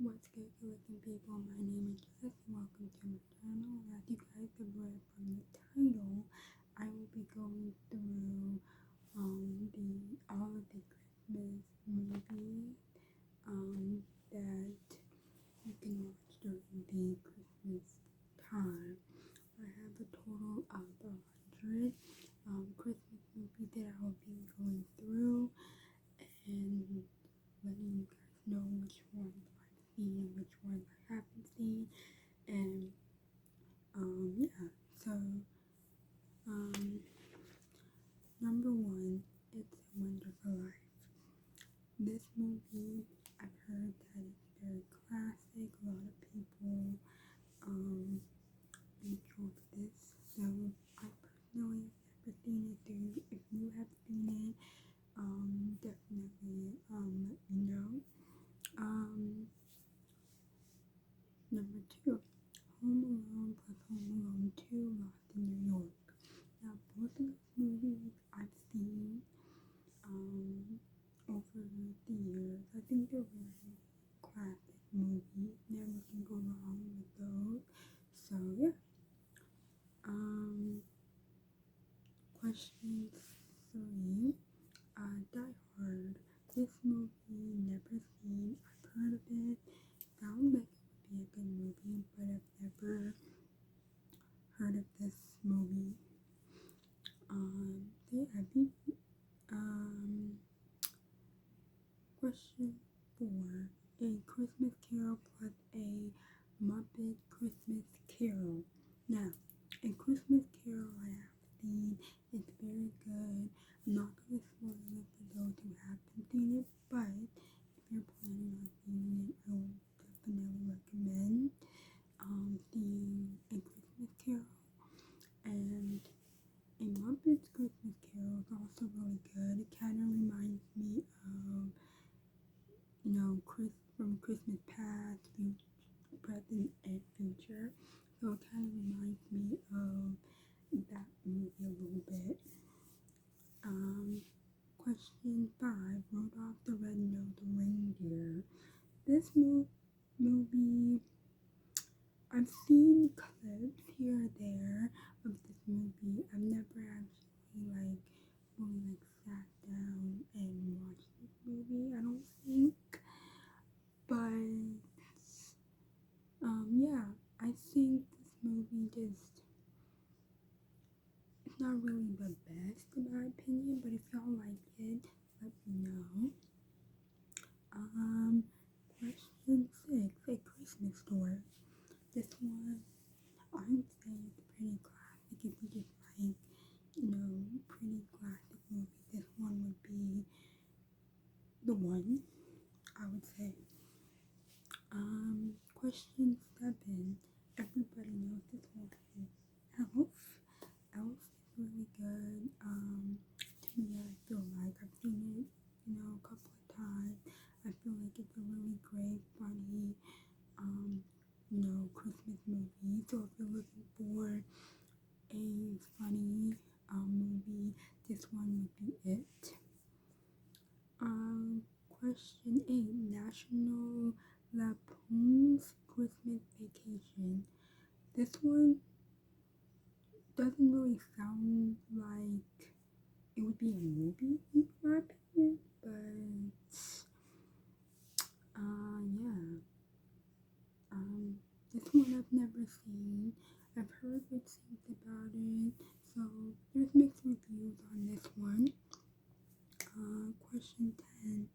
What's good, looking people? My name is Jess, and welcome to my channel. As you guys have read from the title, I will be going through all of the Christmas movies that you can watch during the Christmas time. I have a total of 100 Christmas movies that I will be going through and letting you guys know which ones I've seen and which ones I haven't seen. And yeah, so number one, It's a Wonderful Life. This movie, I've heard that it's very classic. A lot of people enjoy this. So I personally have never seen it. If you have seen it, definitely let me know. Number two, Home Alone plus Home Alone 2 Lost in New York. Now, both of those movies I've seen over the years. I think they're very classic movies. Never can go wrong with those. So, yeah. Question 3. Die Hard. This movie, never seen. I've heard of it. Sounds like it would be a good movie, but I've never heard of this movie. So yeah, I think, question 4. A Christmas Carol plus a Muppet Christmas Carol. Now, a Christmas Carol I have seen. It's very good. I'm not going to spoil it for those who haven't seen it, but if you're planning on seeing it, I would definitely recommend seeing A Christmas Carol. And A Muppet's Christmas Carol is also really good. It kind of reminds me of, from Christmas Past, Present, and Future. So it kind of reminds me of that movie a little bit. Question 5. Rudolph the Red-Nosed Reindeer. This movie, I've seen clips here or there of this movie. I've never actually really sat down and watched this movie, I don't think. But yeah, I think this movie it's not really the best in my opinion, but if y'all like it, let me know. Question 6. A Christmas Story. This one, I would say it's pretty classic. If you just like, pretty classic movies, this one would be the one, I would say. Question 7. Everybody knows this one is Elf. Elf is really good. To me, I feel like I've seen it, a couple of times. I feel like it's a really great, funny, Christmas movie. So if you're looking for a funny movie, this one would be it. Question 8. National Lampoon's Christmas Vacation. This one doesn't really sound like it would be a movie in my opinion, but yeah. This one I've never seen. I've heard good things about it, so there's mixed reviews on this one. Question 10.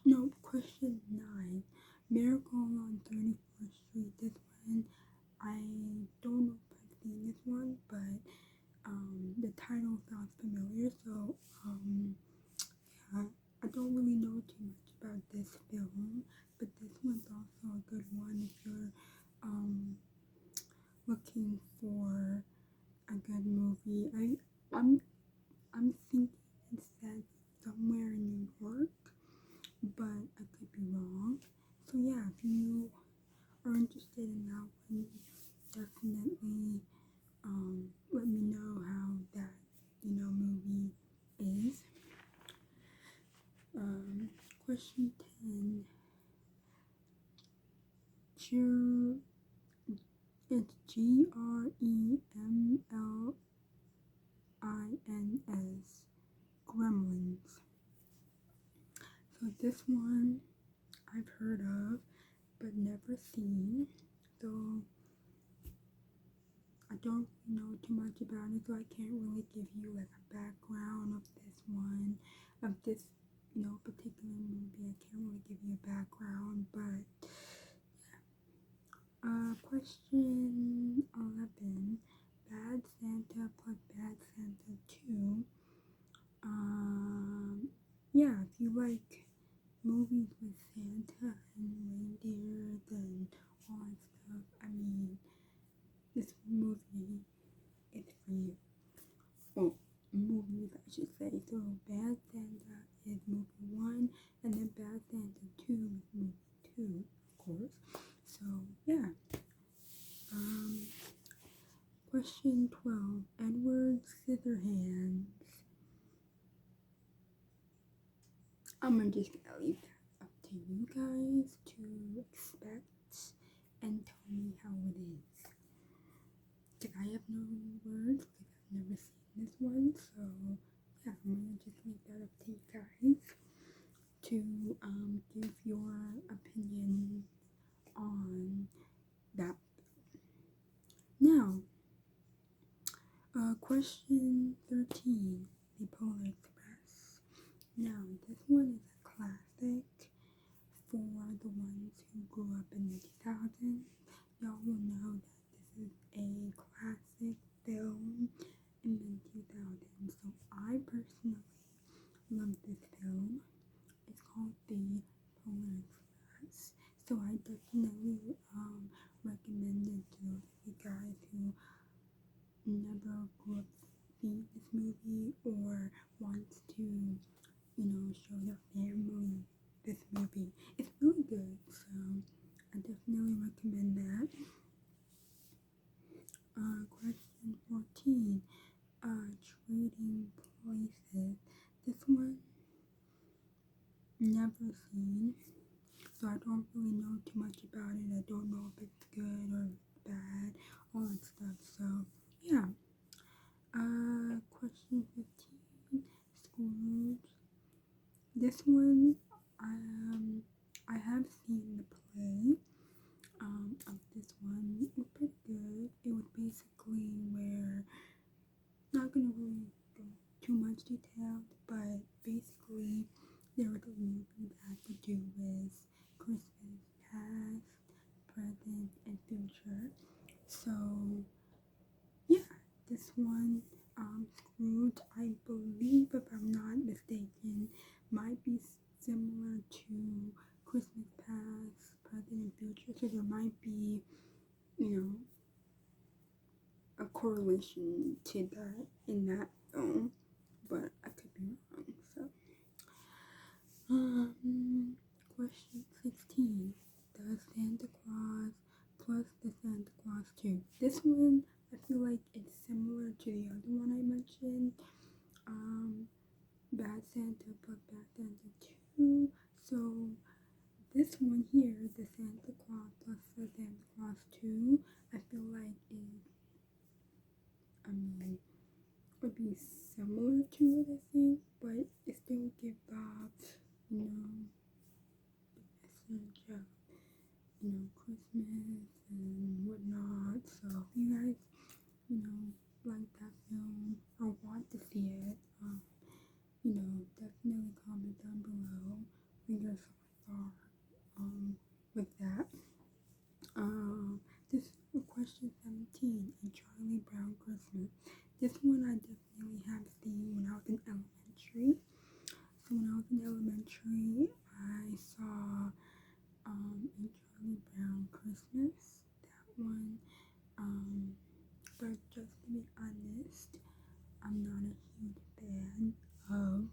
No, question 9. Miracle on 34th Street. This one, I don't know if I've seen this one, but the title sounds familiar, so yeah, I don't really know too much about this film, but this one's also a good one if you're looking for a good movie. I'm thinking it's set somewhere in New York, but I could be wrong. So yeah, if you are interested in that one, definitely let me know how that movie is. Question 10. it's Gremlins, Gremlins. So this one I've heard of but never seen. So I don't know too much about it, so I can't really give you like a background of this one, of this, particular movie. I can't really give you a background, but question 11, Bad Santa plus Bad Santa 2. Yeah, if you like movies with Santa and reindeers and all that stuff, I mean, this movie is for you. Well, movies, I should say. So, Bad Santa is movie 1, and then Bad Santa 2 is movie 2, of course. So, yeah. Question 12, Edward Scissorhands. I'm just gonna leave that up to you guys to expect and tell me how it is. Because I have no words, because I've never seen this one, so yeah, I'm gonna just leave that up to you guys to give your opinion on that. Now, question 13, The Polar Express. Now, this one is a classic for the ones who grew up in the 2000s. Y'all will know that this is a classic film in the 2000s. So I personally love this film. It's called The Polar Express. So I definitely recommend it to those of you guys who never grew up seeing this movie or wants to, show their family this movie. It's really good, so I definitely recommend that. Question 14, Trading Places. This one, never seen, so I don't really know too much about it. I don't know if it's good or bad, all that stuff, so yeah. Question 15, Scrooge. This one, I have seen the play of this one. It was pretty good. It was basically where, not gonna really go too much detail, but basically there was a movie that had to do with Christmas past, present, and future. So yeah, this one, Scrooge, I believe, if I'm not mistaken, might be similar to Christmas past, present, and future. So there might be, a correlation to that in that film, but I could be wrong. So, question 16, Does Santa Claus plus the Santa Claus 2. This one, I feel like it's similar to the other one I mentioned, Bad Santa plus Bad Santa 2. So this one here, the Santa Claus plus the Santa Claus 2, I feel like would be similar to it, I think, but it still give off, the message of, Christmas and whatnot. So if you guys, like that film or want to see it, definitely comment down below what your thoughts are with that. This is question 17, A Charlie Brown Christmas. This one I definitely have seen when I was in elementary. So when I was in elementary, I saw A Charlie Brown Christmas. That one. But just to be honest, I'm not a huge fan of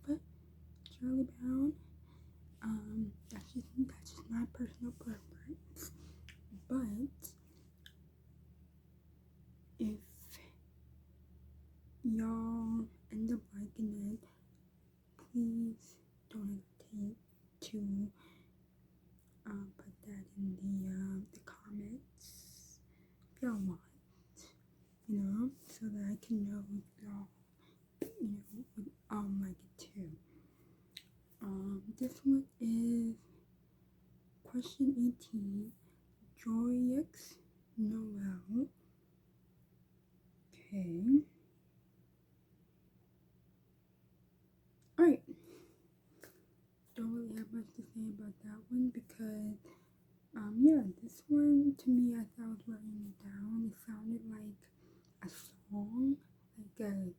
Charlie Brown. That's just my personal preference. But if y'all end up liking it, please don't hesitate to put that in the y'all want, so that I can know if y'all, would like it too. This one is question 18, Joyeux Noel. Okay. Alright. Don't really have much to say about that one because, yeah, this one to me, as I was writing it down, it sounded like a song, like a,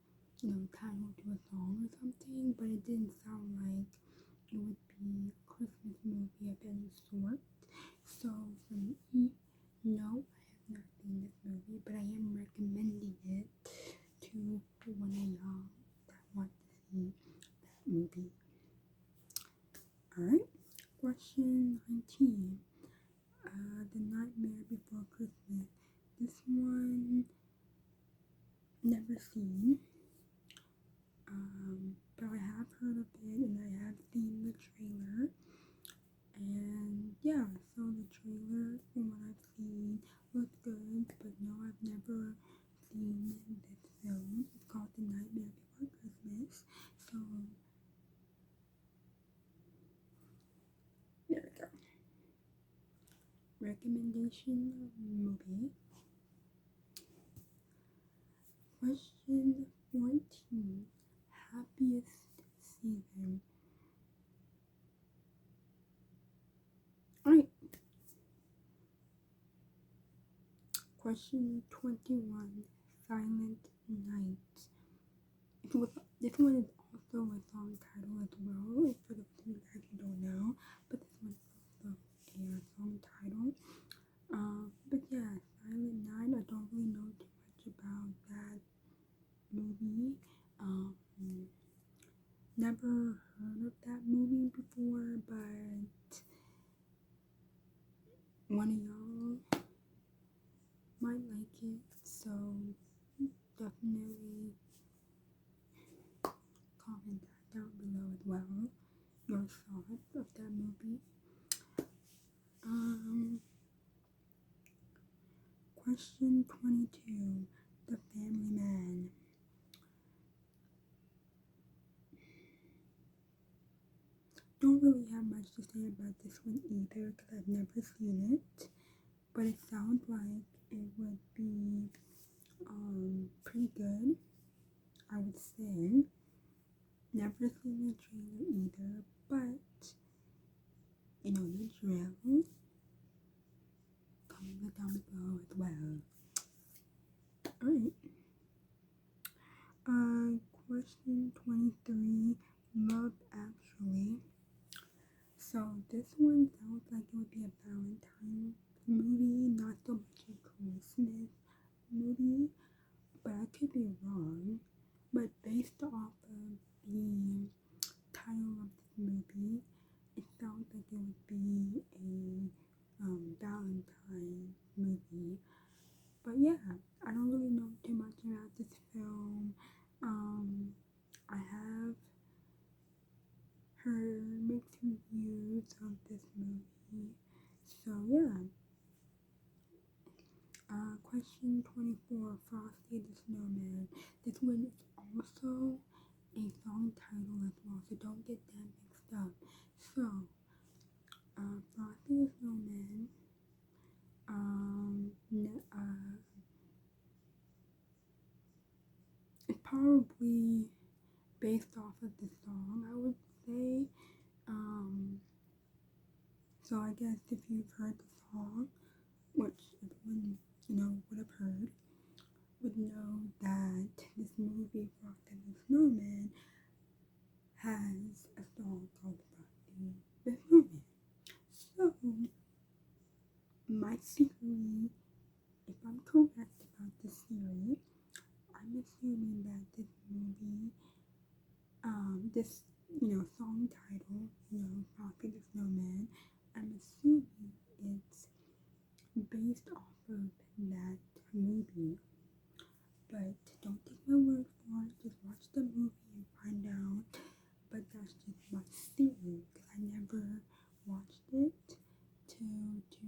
title to a song or something, but it didn't sound like it would be a Christmas movie of any sort. So for me, no, I have not seen this movie, but I am recommending it to one of y'all that want to see that movie. Alright, question 19. The Nightmare Before Christmas. This one, never seen. But I have heard of it and I have seen the trailer. And yeah, so the trailer, from what I've seen, looks good. But no, I've never seen this film. It's called The Nightmare Before Christmas. So there we go. Recommendation movie. Question 14. Happiest season. Alright. Question 21. Silent Night. This one is also a song title as well, for the two guys who don't know, but this one's also a song title. But yeah, Silent Night, I don't really know too much about that movie. Never heard of that movie before, but one of y'all might like it, so definitely comment that down below as well, your thoughts of that movie. Question 22, The Family Man. Don't really have much to say about this one either because I've never seen it, but it sounds like it would be pretty good, I would say. Never seen the trailer either, but you know the drill. Comment down below as well. Alright. Question 23, Love Actually. So this one sounds like it would be a Valentine's movie, not so much a Christmas movie, but I could be wrong. But based off of the title of this movie, it sounds like it would be a Valentine's movie. But yeah, I don't really know too much about this film. I have heard mixed reviews of this movie. So yeah. Question 24, Frosty the Snowman. This one is also a song title as well, so don't get that mixed up. So, Frosty the Snowman, it's probably based off of the song, I would say. So I guess if you've heard the song, which everyone, would have heard, would know that this movie, Frosty the Snowman, has a song called Frosty the Snowman. So, my theory, if I'm correct about this theory, I'm assuming that this movie, this, song title, Frosty the Snowman, I'm assuming it's based off of that movie. But don't take my word for it, just watch the movie and find out. But that's just my theory, because I never watched it to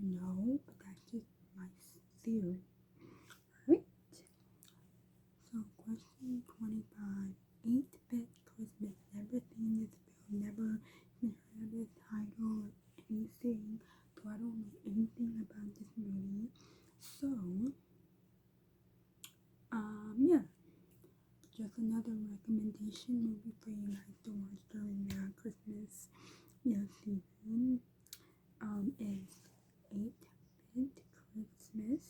know, but that's just my theory. releasing, so I don't know anything about this movie. So, yeah, just another recommendation movie for you guys to watch during the Christmas season. Is 8-Bit Christmas.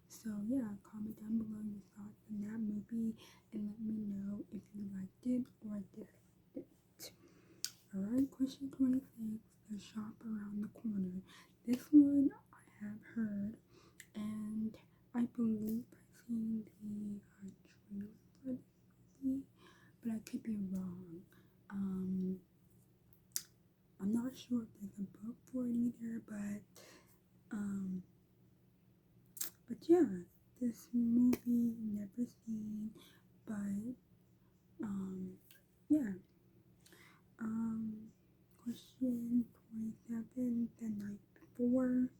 So yeah, comment down below your thoughts on that movie and let me know if you liked it or disliked it. Alright, question 26, The Shop Around the Corner. This one I have heard, and I believe I've seen the trailer for this movie, but I could be wrong. I'm not sure if there's a book for it either, but yeah, this movie never seen, but yeah. Question 27, The Night Before.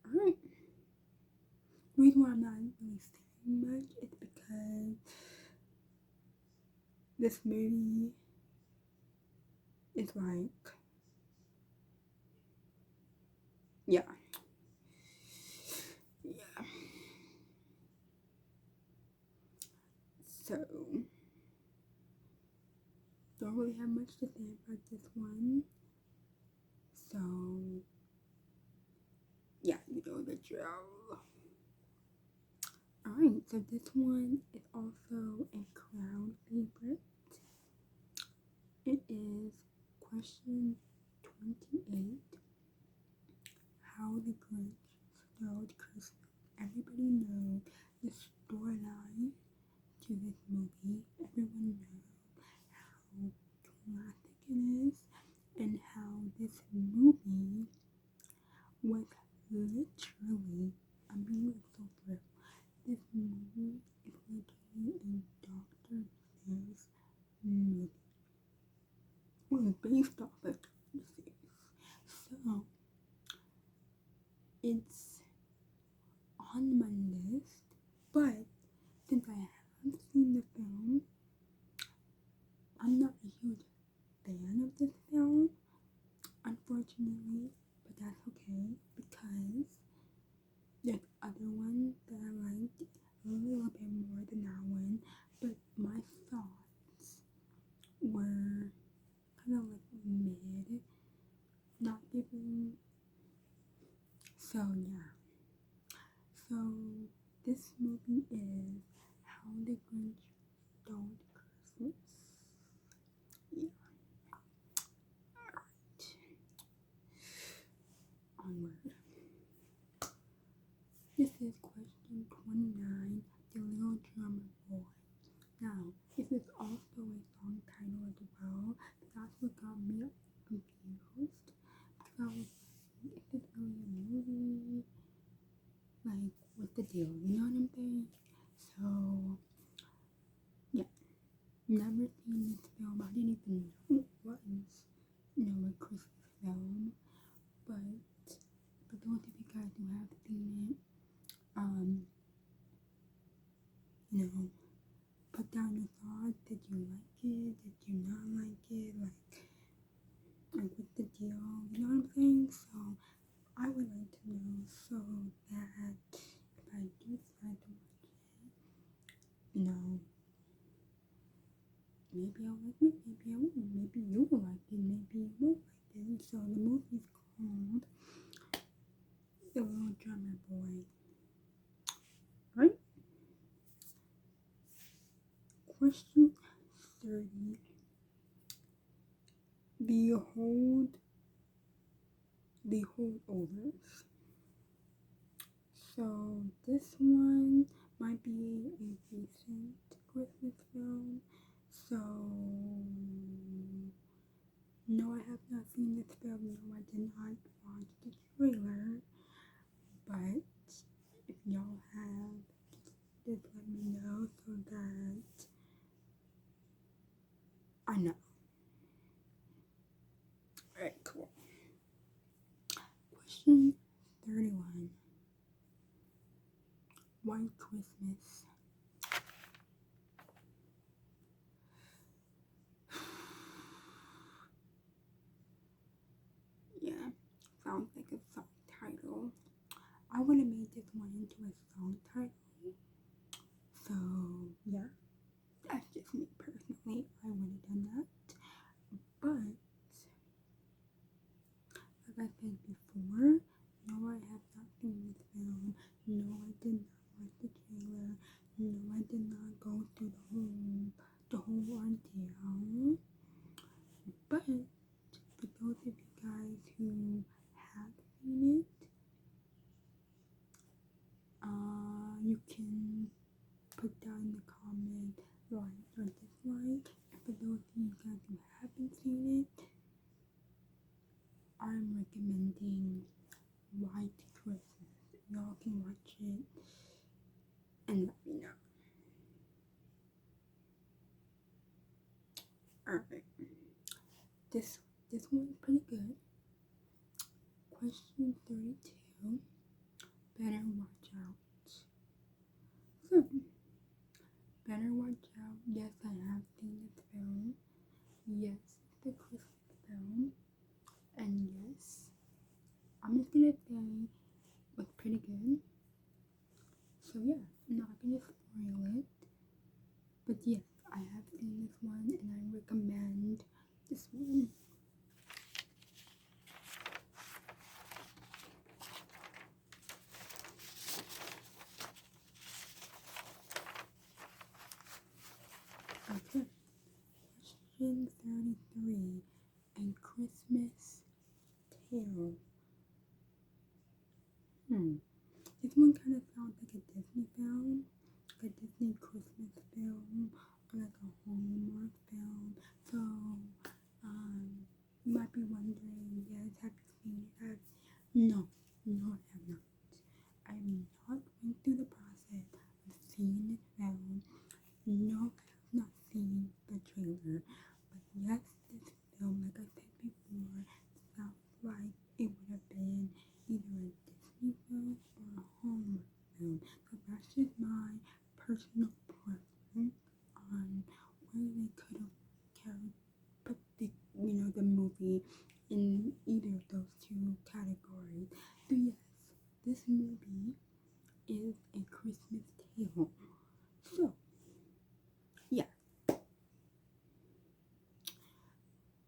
Alright. The reason why I'm not really saying much is because this movie is like, yeah. Yeah. So, don't really have much to say about this one. So, yeah, you know the drill. Alright, so this one is also a crowd favorite. It is question 28. How the Grinch Stole Christmas. Everybody knows the storyline to this movie. Everyone knows how classic it is and how this movie was literally, I'm being so real. This movie is literally a Dr. Seuss movie. Well, it's based off of Dr. Seuss. So, it's on my list, but since I have seen the film, I'm not a huge fan of this film, unfortunately, but that's okay because there's other ones that I liked a little bit more than that one, but my thoughts were kind of like mid, not giving. So yeah. So this movie is How the Grinch Stole Christmas. Yeah. Alright. Onward. This is question 29, The Little Drummer Boy. Now, this is also a song title as well. That's what got me confused. Because I was like, is this really a movie? Like, what's the deal? You know what I'm saying? So, yeah. Never seen this film. I didn't even know it was, a Christmas film. But for those of you guys who have seen it, put down your thoughts. Did you like it? Did you not like it? Like what's the deal? You know what I'm saying? So I would like to know so that if I do decide to watch it, maybe I'll like it, maybe I won't. Maybe you will like it, maybe you won't like it. So the movie's called The Little Drummer Boy. Right? Question 30. The Holdovers. So this one might be a recent Christmas film. So no, I have not seen this film. No, I did not watch the trailer. But if y'all have, just let me know so that I know. Alright, cool. Question 31. White Christmas. sounds like a song title. I would have made this one into a song title. So yeah, that's just me personally. I would have done that. But like I said before, no, I have not seen this film. No, I did not watch the trailer. No, I did not go through the whole ordeal. But for those of you guys who have seen it, you can put down in the comment like or dislike. And for those of you guys who haven't seen it, I'm recommending White Christmas. Y'all can watch it and let me know. Alright. This one's pretty good. Question 32. Better watch out. So, Better Watch Out. Yes, I have seen this film. Yes, it's the Christmas film. And yes, I'm just gonna say it was pretty good. So yeah, I'm not gonna spoil it. But yes, I have seen this one and I recommend this one. Okay. Question 33. A Christmas Tale. This one kind of sounds like a Disney film, like a Disney Christmas film, or like a Hallmark film. So, you might be wondering, yes, have you seen it? No, I have not. I have not went through the process of seeing this film. No, I have not seen the trailer. But yes, this film, like I said before, sounds like it would have been either a Disney film or a Hallmark film. So that's just my personal preference on where they could have put the movie in either of those two categories. So yes, this movie is a Christmas Tale. So yeah.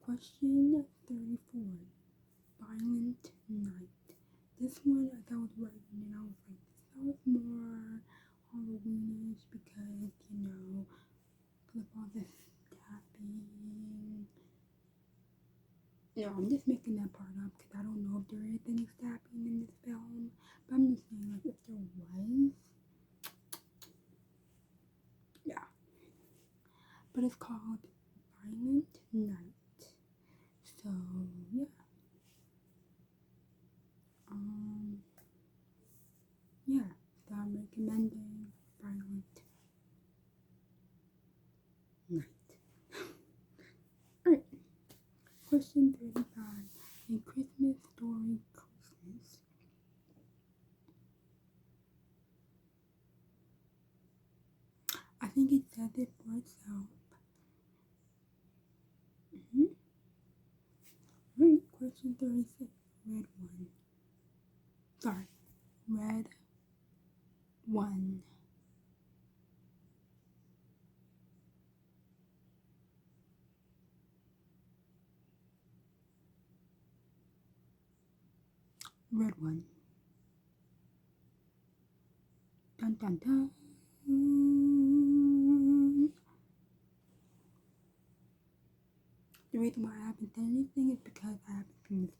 Question 34. Violent Night. This one, as I was writing it, I was like, this sounds more Halloweenish because, with all this stabbing. No, I'm just making that part up because I don't know if there is any stabbing in this film. But I'm just saying, like, if there was, yeah. But it's called Violent Night. So, yeah. Yeah, so I'm recommending Violent Night. Alright, question 35. A Christmas Story Christmas. I think it says it for itself. Alright, question 36. Red one. Sorry, red one. Red one. Dun dun dun. The reason why I haven't said anything is because I haven't seen this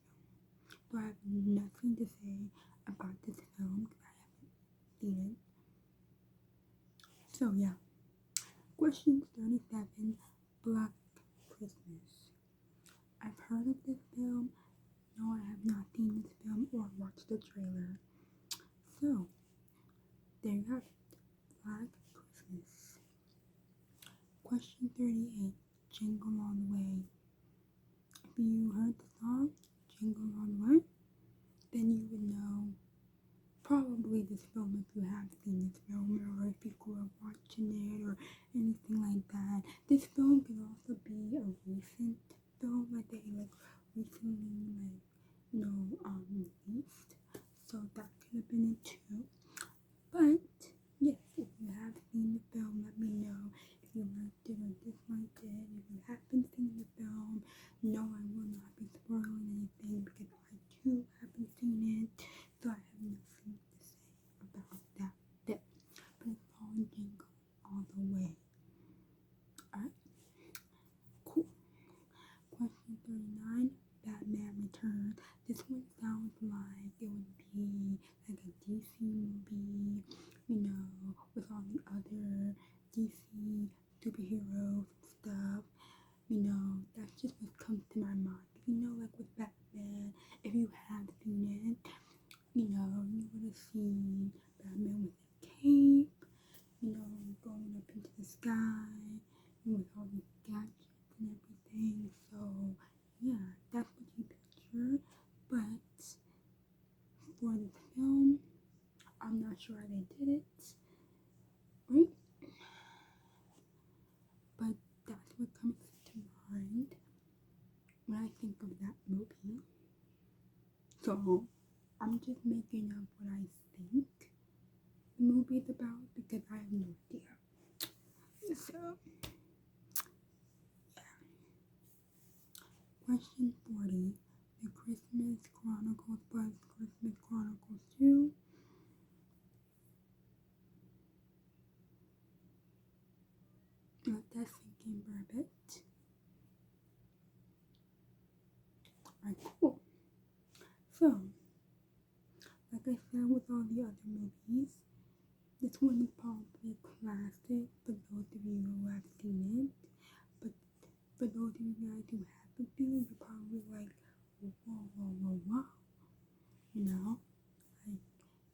film. So I have nothing to say about this film because I haven't seen it. So yeah. Question 37. Black Christmas. I've heard of this film. No, I have not seen this film or watched the trailer. So, there you have it. Black Christmas. Question 38. Jingle All the Way. If you heard the song, Jingle All the Way, then you would know probably this film if you have seen this film or if you grew up watching it or anything like that. This film could also be a recent film, like they recently released. So that could have been it too. But yes, if you have seen the film, let me know if you liked it or disliked it. If you haven't seen the film, no, I will not be spoiling anything because I too haven't seen it, so I have nothing to say about that bit. But it's all Jingle all the way. Alright, cool. Question 39, Batman Returns. This one sounds like it would be like a DC movie, with all the other DC superheroes and stuff. That's just what comes to my mind. Like with Batman, if you have seen it, you would have seen Batman with a cape, going up into the sky, with all these gadgets and everything. So, yeah, that's what you picture. But for the film, I'm not sure how they did it, right? But that's what comes to mind when I think of that movie. So, I'm just making up what I think the movie's about because I have no idea. So, yeah. Question 40. The Christmas Chronicles plus Christmas Chronicles 2. Let that sink in for a bit. Alright, cool. So, like I said with all the other movies, this one is probably a classic for those of you who have seen it. But for those of you guys who haven't seen it, you're probably like, whoa. Like,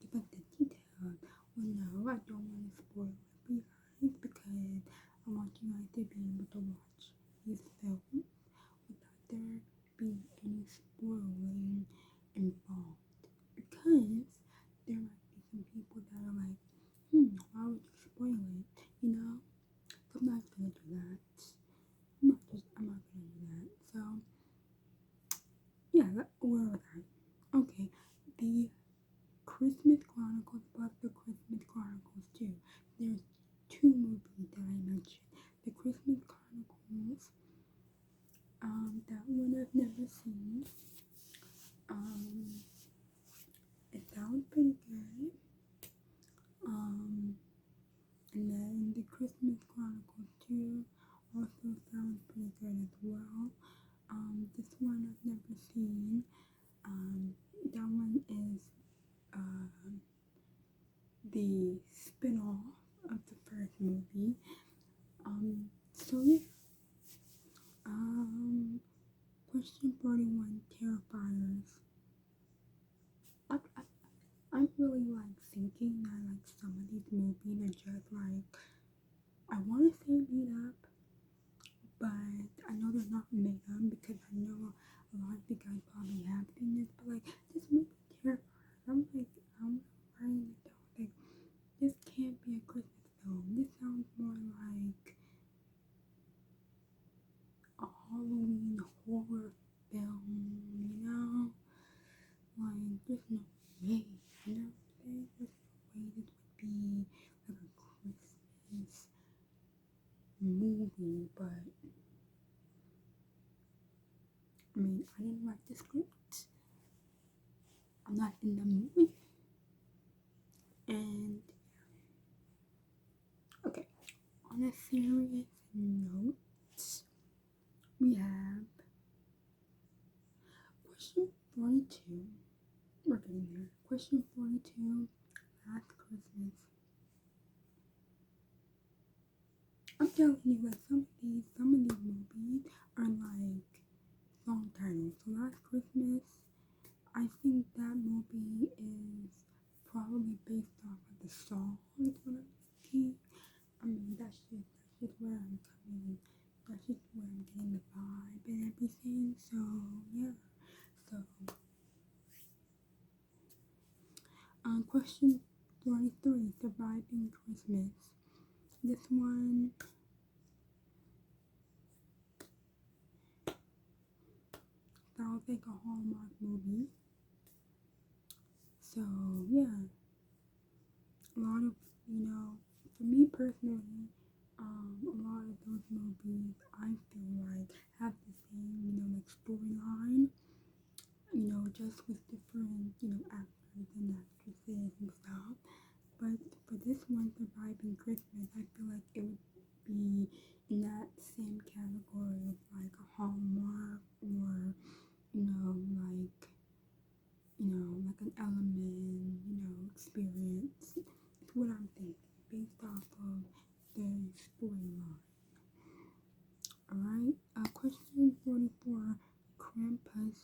give us the details. Well, no, I don't want to spoil it for you guys because I want you guys to be able to watch these films without there being any spoiling involved. Because there might be some people that are like, why would you spoil it? So I'm not gonna do that. I'm not gonna do that. So yeah, where was I? Okay, the Christmas Chronicles plus the Christmas Chronicles 2. There's two movies that I mentioned. The Christmas Chronicles, that one I've never seen. It sounds pretty good. And then the Christmas Chronicles 2 also sounds pretty good as well. This one I've never seen. That one is the spin-off of the first movie. So yeah. Question 41, Terrifiers. I'm really like thinking that like some of these movies are just like, I want to say made up, but I know they're not made up because I know a lot of you guys probably have seen this, but like this movie Terrifiers, I'm writing it down, like this can't be a Christmas film. This sounds more like a Halloween horror film, like there's no way, there's no way this would be like a Christmas movie. But I mean, I didn't write the script, I'm not in the movie, and okay, on a serious note, we have question 42. We're getting there. Question 42, Last Christmas. I'm telling you, like some of these movies are like song titles. So Last Christmas, I think that movie is probably based off of the song. Is what I'm thinking. I mean, that's just where I'm coming. That's just where I'm getting the vibe and everything. So yeah. So question 43, Surviving Christmas. This one, sounds like a Hallmark movie. So yeah, a lot of, for me personally, a lot of those movies I feel like have the same, like storyline, just with different, actors and actresses and stuff. But for this one, Surviving Christmas, I feel like it would be in that same category of like a Hallmark or, like, like an element, experience. It's what I'm thinking based off of the storyline. Alright, question 44. Krampus.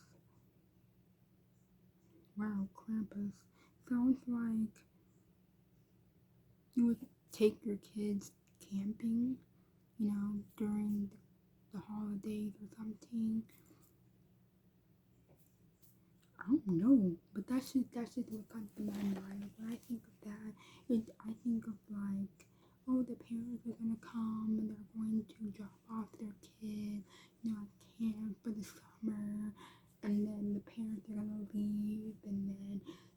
Wow, Krampus. Sounds like you would take your kids camping, during the holidays or something. I don't know, but that's just what comes to my mind. When I think of that, I think of like, oh, the parents are gonna come and they're going to drop off their kid, at camp for the summer, and then the parents are gonna leave, and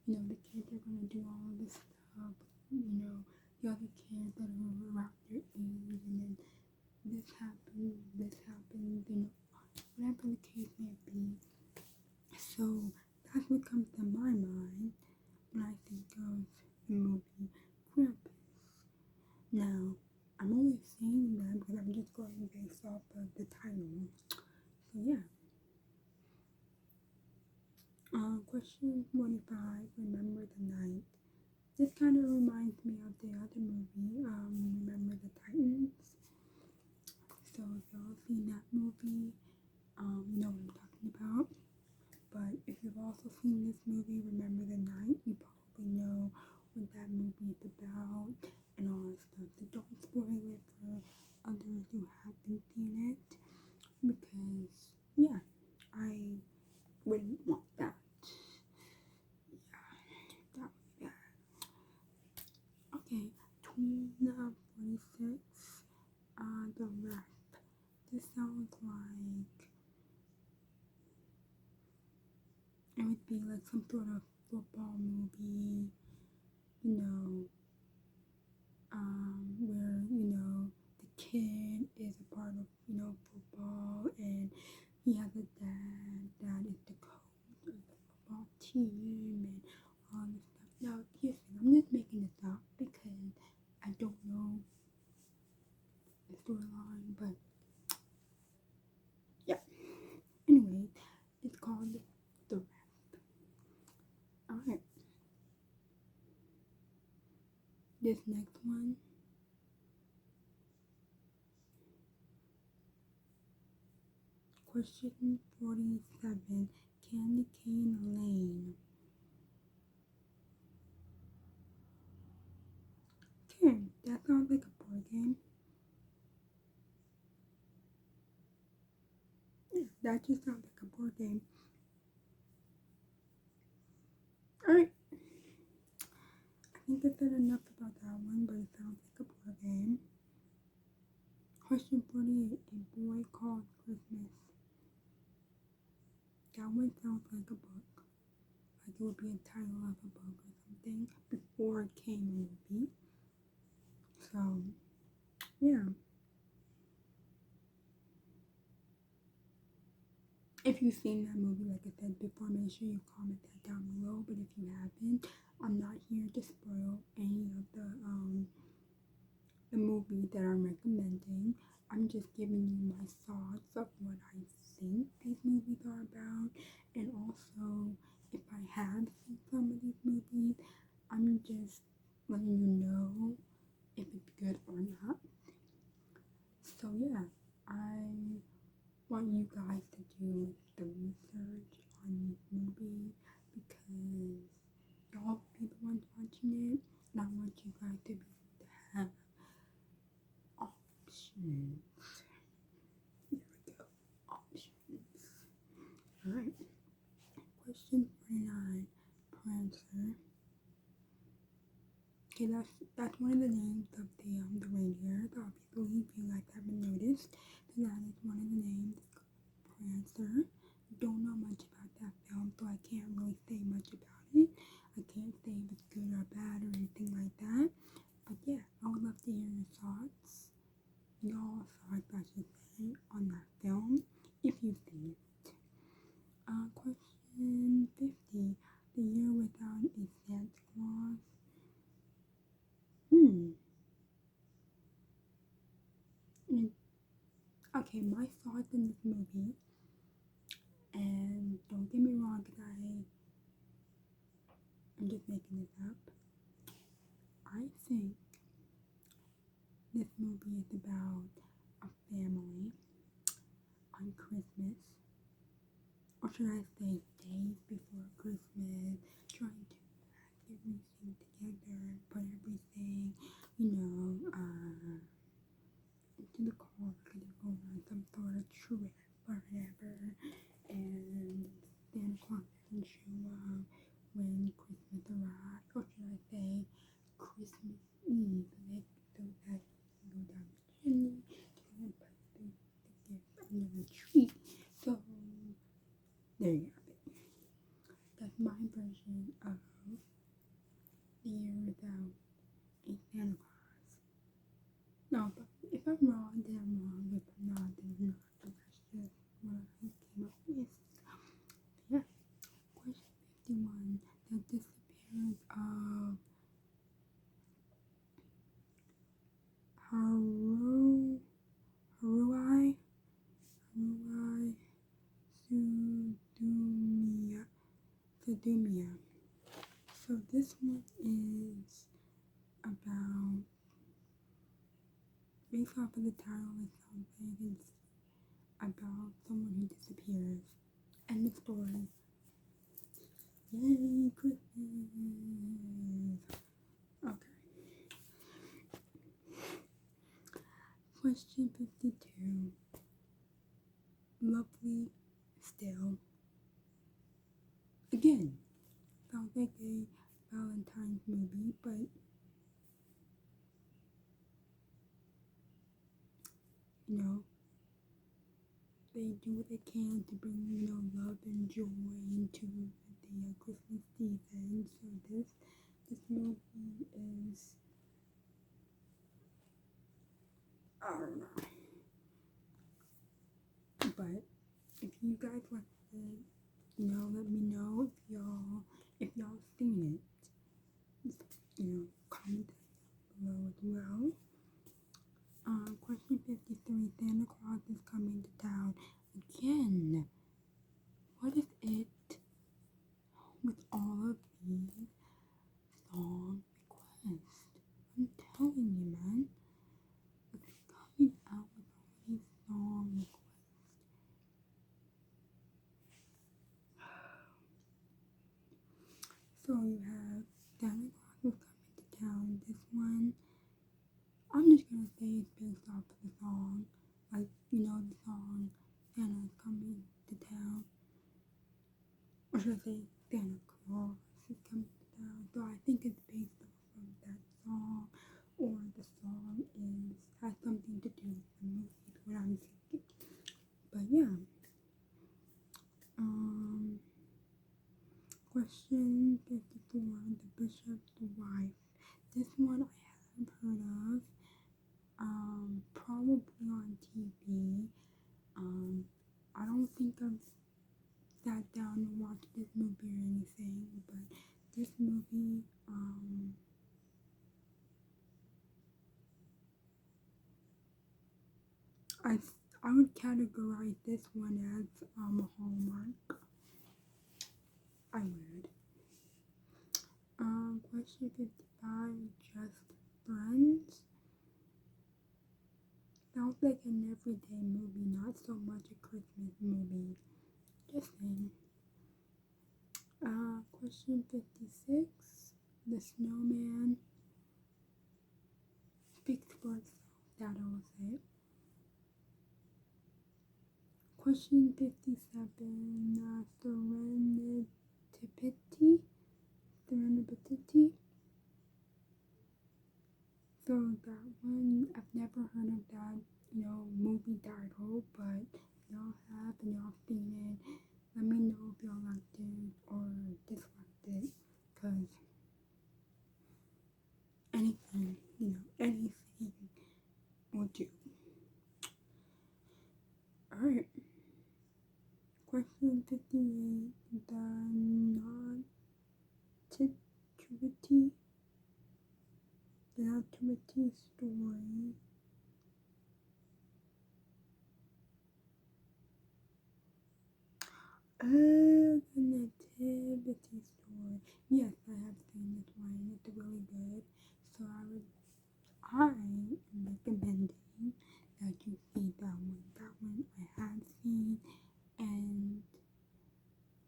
then the kids are gonna do all this stuff, the other kids that are around their age, and then this happens, whatever the case may be. So that's what comes to my mind when I think of the movie Krampus. Now, I'm only saying that because I'm just going based off of the title. So yeah. Question 45, Remember the Night. This kind of reminds me of the other movie, Remember the Titans. So if y'all seen that movie, you know what I'm talking about. But if you've also seen this movie, Remember the Night, you probably know what that movie is about and all that stuff. So don't spoil it for others who haven't seen it because, yeah, I wouldn't want that. Yeah, that would be bad. Okay, Tuna 46, The Ref. This sounds like it would be like some sort of football movie, where, the kid is a part of, football and he has a dad that is the coach of the football team and all this stuff. Now, here's the thing, I'm just making this up because I don't know the storyline, but yeah. Anyway, it's called The Ref. Alright, this next one. Question 47, Candy Cane Lane. Okay, that sounds like a board game. Yeah, that just sounds like a board game. Alright, I think I said enough about that one, but it sounds like a board game. Question 48, A Boy Called Christmas. That one sounds like a book. Like it would be a title of a book or something before it came a movie. So, yeah. If you've seen that movie, like I said before, make sure you comment that down below. But if you haven't, I'm not here to spoil any of the movies that I'm recommending. I'm just giving you my thoughts of what I think these movies are about, and also if I have seen some of these movies, I'm just letting you know if it's good or not. So yeah, I want you guys to do the research on this movie because y'all be the ones watching it, and I want you guys to be able to have options. There we go, options. Alright, question 49, Prancer. Okay, that's one of the names of the reindeer. Obviously, if you guys haven't noticed, that is one of the names, Prancer. Don't know much so I can't really say much about it. I can't say if it's good or bad or anything like that. But yeah, I would love to hear your thoughts, y'all thoughts, I should say, on that film, if you've seen it. Question 50. The Year Without a Santa Claus. Okay, my thoughts in this movie, and don't get me wrong, because I'm just making this up. I think this movie is about a family on Christmas, or should I say days before Christmas, trying to pack everything together and put everything, into the car because they're going on some sort of trip or whatever, and Santa Claus doesn't show up when Christmas arrives, or should I say Christmas Eve, so that they go down the chimney and put the gift under the tree. So there you have it. That's my version of The Year Without a Santa Claus. No, but if I'm wrong, then I'm wrong. If I'm not, then I'm not. But that's just what I came up with. Yeah. Question 51. The disappearance of Haruhi Sudumia. So this one is about, based off of the title itself, it's about someone who disappears. End of story. Yay, Christmas! Okay. Question 52. Lovely Still. Again, sounds like a Valentine's movie, but they do what they can to bring, love and joy into the Christmas season. So this movie is, I don't know. But if you guys watch it, let me know if y'all seen it. Comment below as well. Question 53. Santa Claus is coming to town again. What is it with all of these song requests? I'm telling you, man. It's coming out with all these song requests. So you have Santa Claus is coming to town. This one, I'm just gonna say it's based off of the song. Like, the song Santa's coming to town. Or should I say Santa Claus is coming to town. So I think it's based off of that song, or the song has something to do with the movie, is what I'm thinking. But yeah. Question 54. The Bishop's Wife. This one I haven't heard of. Probably on TV. I don't think I've sat down and watched this movie or anything, but this movie, I would categorize this one as a Hallmark. I would. Question 55. Just Friends. Sounds like an everyday movie, not so much a Christmas movie. Just saying. Question 56. The Snowman. Speaks for itself, that I will say. Question 57. Serenity. So that one, I've never heard of that, movie title, but if y'all have and y'all seen it, let me know if y'all liked it Question 58. Nativity, the Nativity story. The Nativity story. Yes, I have seen this one. It's really good. So I am recommending that you see that one. That one I have seen, and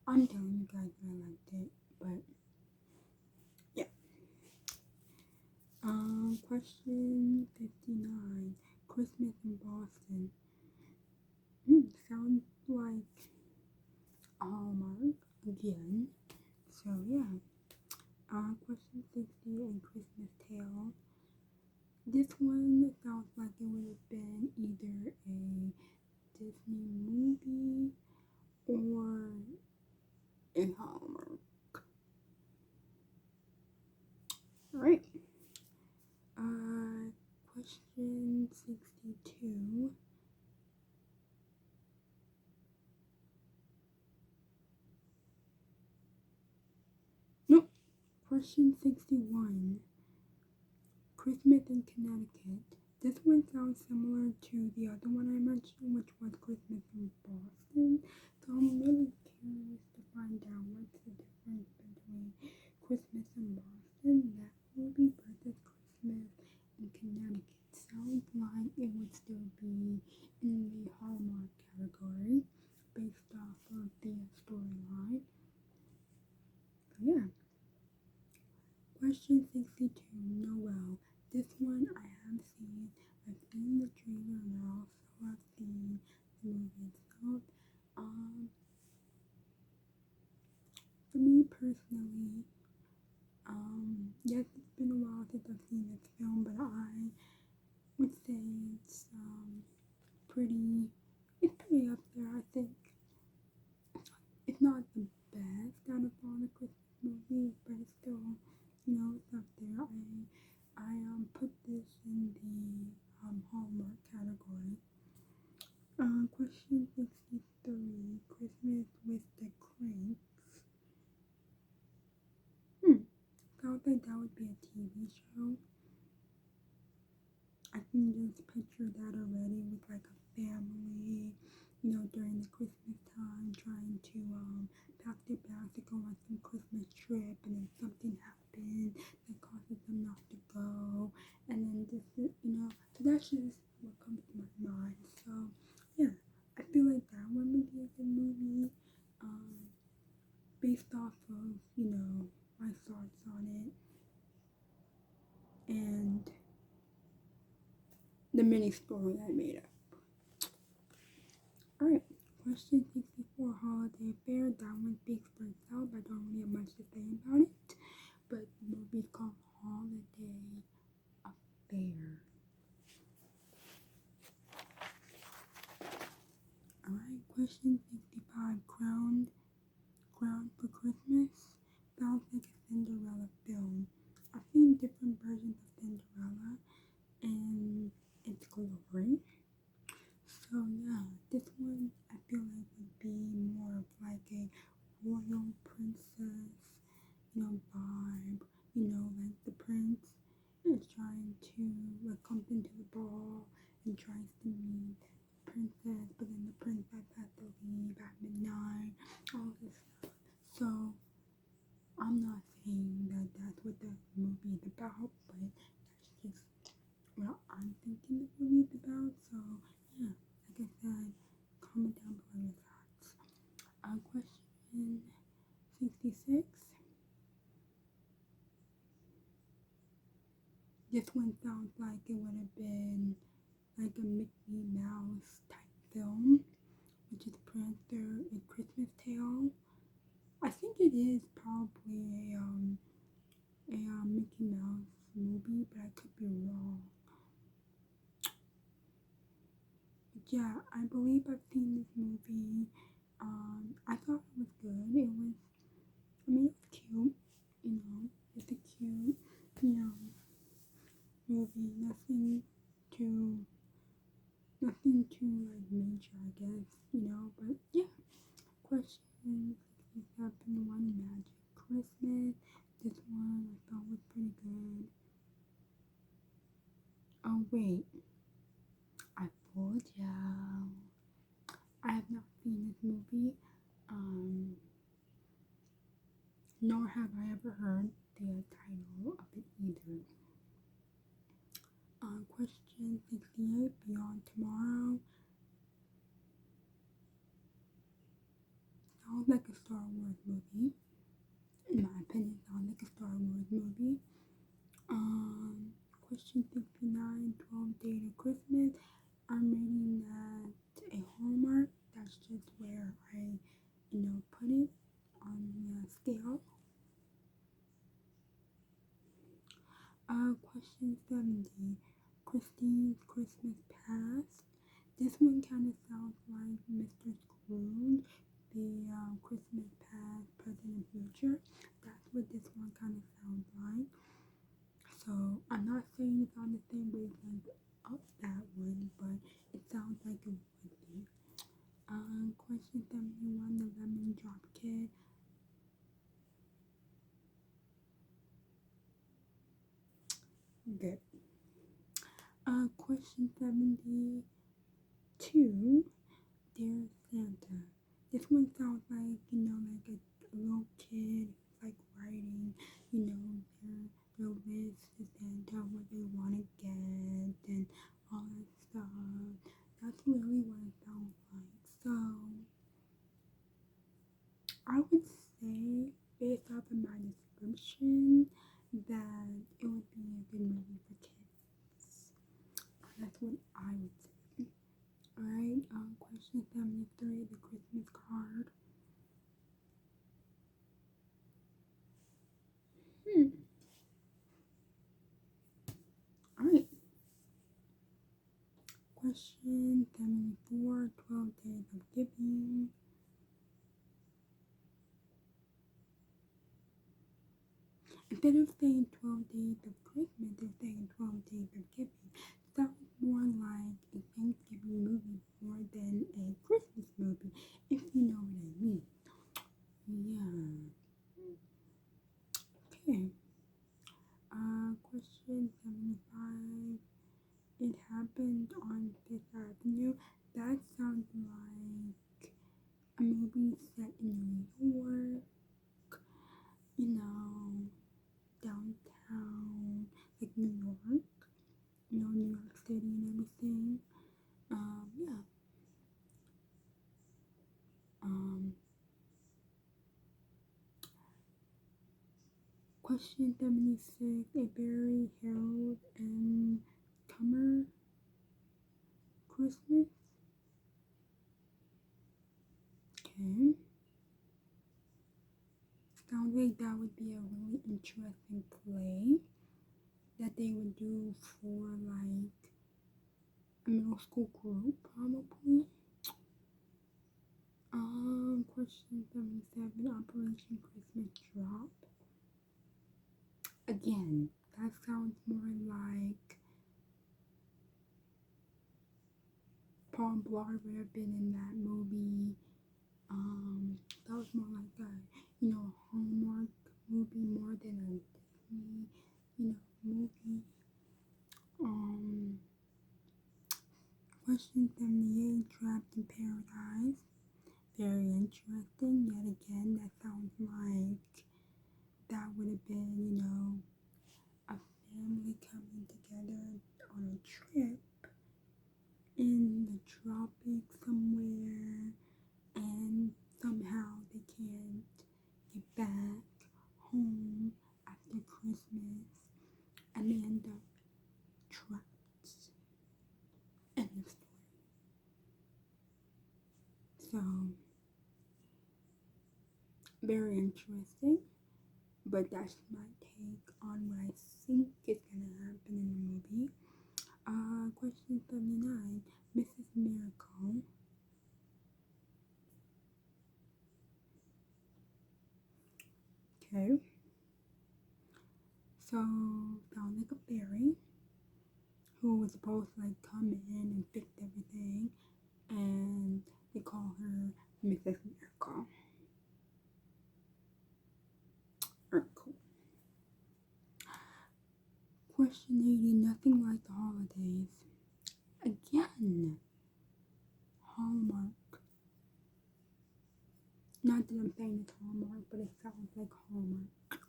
I'm telling you guys that I liked it. But yeah. Question 59. Christmas in Boston. Sounds like Hallmark again. So yeah. Question 60. A Christmas Tale. This one sounds like it would have been either a Disney movie or a Hallmark. Alright. Question 62. Nope. Question 61. Christmas in Connecticut. This one sounds similar to the other one I mentioned, which was Christmas in Boston. So I'm really curious to find out what's the difference between Christmas in Boston, that movie, versus Christmas in Connecticut. Sounds like it would still be in the Hallmark category based off of the storyline. So yeah. Question 62. Noel. This one I have seen. I've seen the trailer and I also have seen the movie itself. For me personally, yes, it's been a while since I've seen this film, but I would say pretty, it's pretty up there. I think it's not the best out of all the Christmas movies, but it's still, it's up there. I put this in the Hallmark category. Question 63. Christmas with the Cranks. Sounds like that would be a TV show. I can just picture that already with like a family, during the Christmas time, trying to pack their bags to go on some Christmas trip, and then something happened that causes them not to go, and then just so that's just what comes to my mind. So yeah, I feel like that one would be a good movie, based off of my thoughts on it and the mini story I made up. Alright, question 64. Holiday Affair. That one speaks for itself. I don't really have much to say about it, but the movie's called Holiday Affair. Alright, question 65. Crowned for Christmas. Sounds like a Cinderella film. I've seen different versions of Cinderella and its glory. So yeah, this one I feel like would be more of like a royal princess, vibe. Like the prince is trying to comes into the ball and tries to meet the princess, but then the princess has to leave at midnight. All this stuff. So I'm not saying that that's what the movie is about, but that's just what I'm thinking the movie is about. So yeah, like I said, comment down below your thoughts. Question 66. This one sounds like it would have been like a Mickey Mouse type film, which is Prancer: A Christmas Tale. I think it is probably a Mickey Mouse movie, but I could be wrong. But yeah, I believe I've seen this movie. I thought it was good. It was cute. It's a cute, movie. Nothing too like major, I guess. But yeah. Um, Nor have I ever heard the title of it either. Question 68, Beyond Tomorrow. Sounds like a Star Wars movie. In my opinion, sounds like a Star Wars movie. Question 59, 12 Days of Christmas. I'm rating that a Hallmark. That's just where I, put it on the scale. Question 70, Christine's Christmas Past. This one kind of sounds like Mr. Scrooge, the Christmas Past, Present, and Future. That's what this one kind of sounds like. So I'm not saying it's on the same wavelength of that one, but it sounds like it would be. Question 71, the Lemon Drop Kid. Good. Question 72, Dear Santa. This one sounds like, like a little kid, like writing, their list to Santa, what they want to get, and all that stuff. That's really what it sounds like. So, I would say, based off of my description, that it would be a good movie for kids. That's what I would say. Alright, question 73, the Christmas card. Alright. Question 74, 12 Days of Giving. Instead of saying 12 Days of Christmas, they're saying 12 Days of Giving. Sounds more like a Thanksgiving movie more than a Christmas movie, if you know what I mean. Yeah. Okay. Question 75. It happened on Fifth Avenue. That sounds like a movie set in New York, downtown, like New York, New York City and everything. Yeah. Question 76, a Barry, Harold, and Kumar Christmas. Okay. Sounds like that would be a really interesting play that they would do for like a middle school group, probably. Question 77, Operation Christmas Drop. Again, that sounds more like Paul Blart would have been in that movie. That was more like a, Hallmark movie more than a Disney, movie. Question 78, Trapped in Paradise. Very interesting. Yet again, that sounds like that would have been, a family coming together on a trip in the tropics somewhere, and somehow they can't get back home after Christmas, and they end up trapped. End of story. So, very interesting, but that's my take on what I think is gonna happen in the movie. Question 79, Mrs. Miracle. Okay. So, sounds like a fairy who was supposed to like come in and fix everything, and they call her Mrs. Miracle. Alright, cool. Question 80, Nothing Like the Holidays. Again, Hallmark. Not that I'm saying it's Hallmark, but it sounds like Hallmark.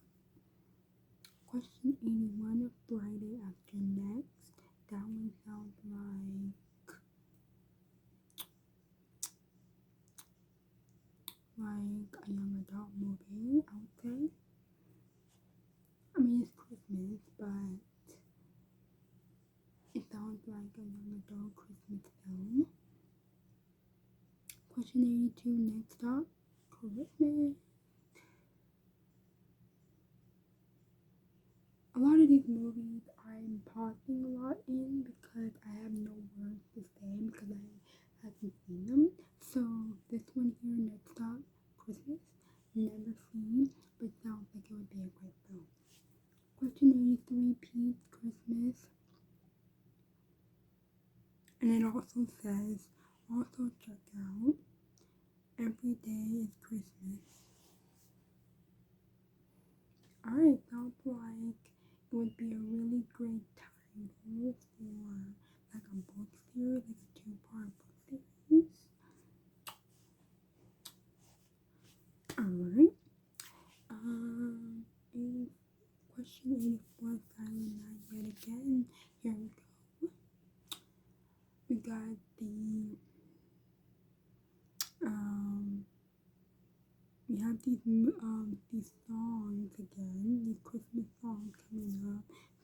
Question 81, Friday After Next. That one sounds like a young adult movie, I would say. I mean, it's Christmas, but it sounds like a young adult Christmas film. Question 82, next up, Christmas. A lot of these movies I'm pausing a lot in because I have no words to say because I haven't seen them. So this one here, next up, Christmas, never seen, but sounds like it would be a great film. Question 83, Pete's Christmas. And it also says, also check out, Every Day is Christmas. Alright, sounds like it would be a really great title for like a book series, like a two-part book series. Alright. Question 84, Silent Night yet again. Here we go. We got we have these songs again, these Christmas songs coming up.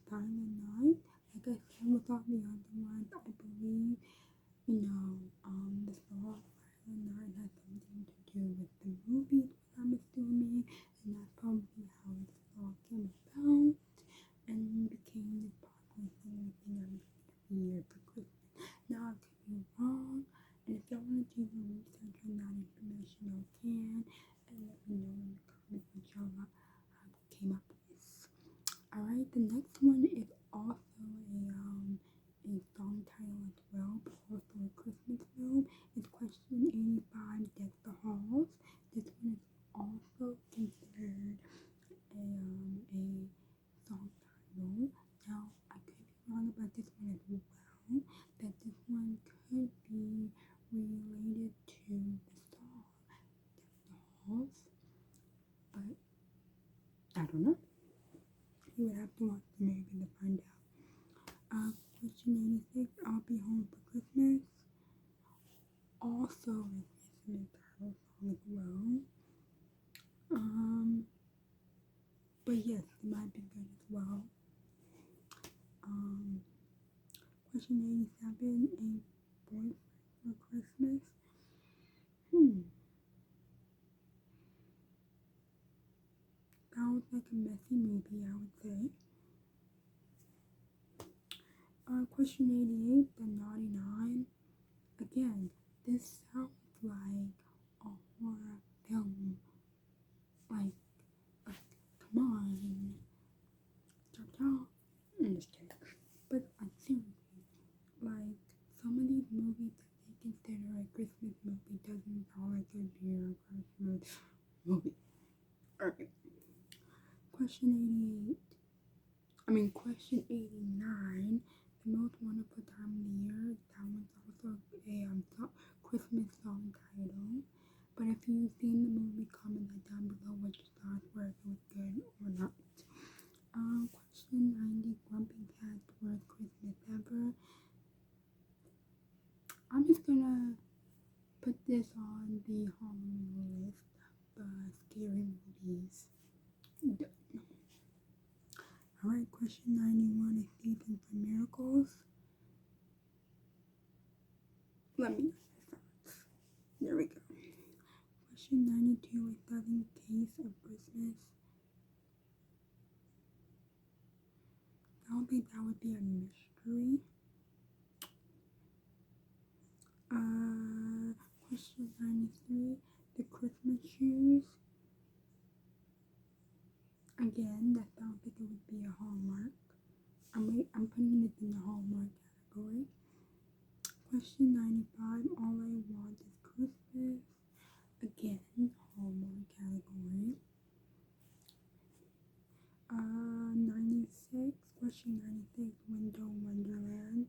Silent Night, like I said with all the other ones, I believe, the song Silent Night has something to do with the movie, I'm assuming, and that's probably how the song came about and became this popular thing every year for Christmas. Now, I could be wrong, and if y'all want to do your research on that information, y'all can, and let me know in the comments what y'all came up with. Alright, the next one is also a song title as well, but also a Christmas film. It's question 85, Deck the Halls. This one is also considered a song title. Now, I could be wrong about this one as well, that this one could be related to the song Deck the Halls, but I don't know. You would have to watch the movie to find out. Question 86, I'll Be Home for Christmas. Also a Christmas title song as well. But yes, it might be good as well. Question 87, A Boyfriend for Christmas. Sounds like a messy movie, I would say. Question 88, The Naughty Nine. Again, this sounds like a horror film. Like come on. Stop. I'm just kidding. But seriously, like some of these movies that they consider a Christmas movie doesn't sound like it'd be a Christmas movie. Alright. Question 89, The Most Wonderful Time of the Year. That one's also a Christmas song title. But if you've seen the movie, comment that down below what your thoughts were, if it was good or not. Question 90, Grumpy Cat's Worst Christmas Ever. I'm just gonna put this on the Halloween list of scary movies. Done. Alright, question 91, A Season for Miracles. Let me know your thoughts. There we go. Question 92, A Southern Case of Christmas. I don't think that would be a mystery. Question 93, The Christmas Shoes. Again, that sounds like it would be a Hallmark. I'm putting it in the Hallmark category. Question 95, All I Want is Christmas. Again, Hallmark category. 96, question 96, Winter Wonderland.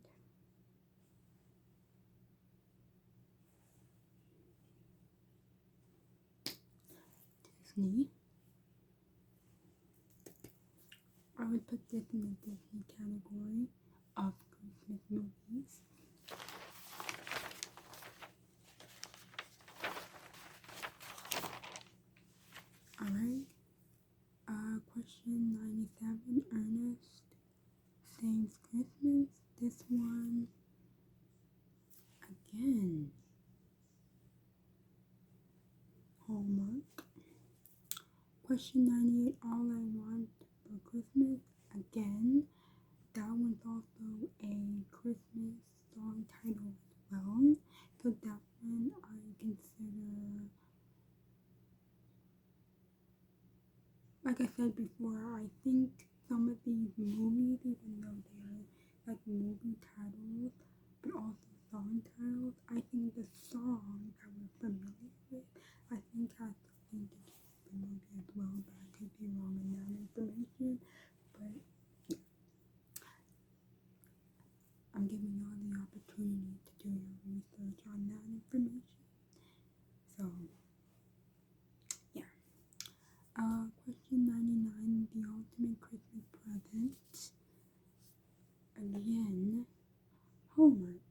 Disney. I would put this in the Disney category of Christmas movies. Alright, question 97, Ernest Saves Christmas. This one, again, Hallmark. Question 98, All I Want for Christmas. Again, that one's also a Christmas song title as well. So that one I consider, like I said before, I think some of these movies, even though they are like movie titles, but also song titles, I think the song that we're familiar with, I think has something to do with the movie as well, but I could be wrong in that information. But I'm giving y'all the opportunity to do your research on that information. So, yeah. Question 99, The Ultimate Christmas Present. Again, Hallmark.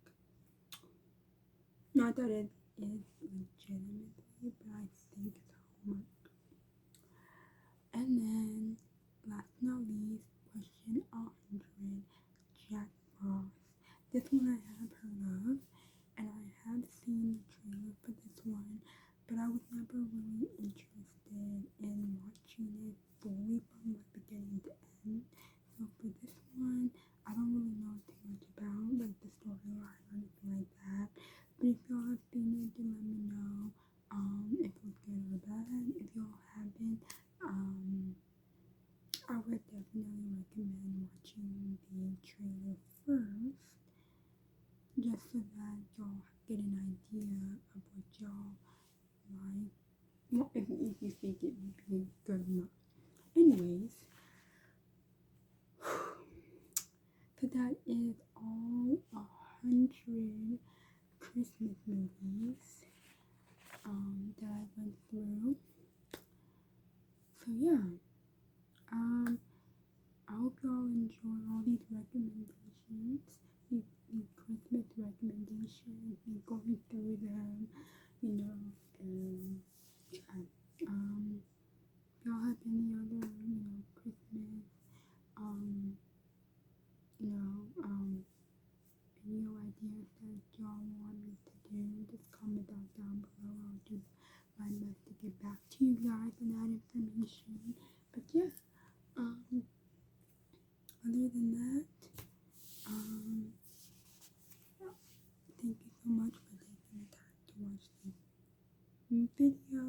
Not that it is legitimately, but I think it's Hallmark. And then, last but not least, question 100, Jack Frost. This one I have heard of, and I have seen the trailer for this one, but I was never really interested in watching it fully from like beginning to end. So for this one, I don't really know too much about like the storyline or anything like that. But if y'all have seen it, then let me know if it was good or bad. If y'all haven't, I would definitely recommend watching the trailer first, just so that y'all get an idea of what y'all like. Well, if you think it would be good or not. Anyways, so that is all 100 Christmas movies that I went through. So yeah, I hope y'all enjoy all these recommendations, these Christmas recommendations, me going through them, you know, and y'all have any other, Christmas, video ideas that y'all want me to do, just comment down below. I'll do my best to get back to you guys on that information. But yeah, other than that, thank you so much for taking the time to watch this video.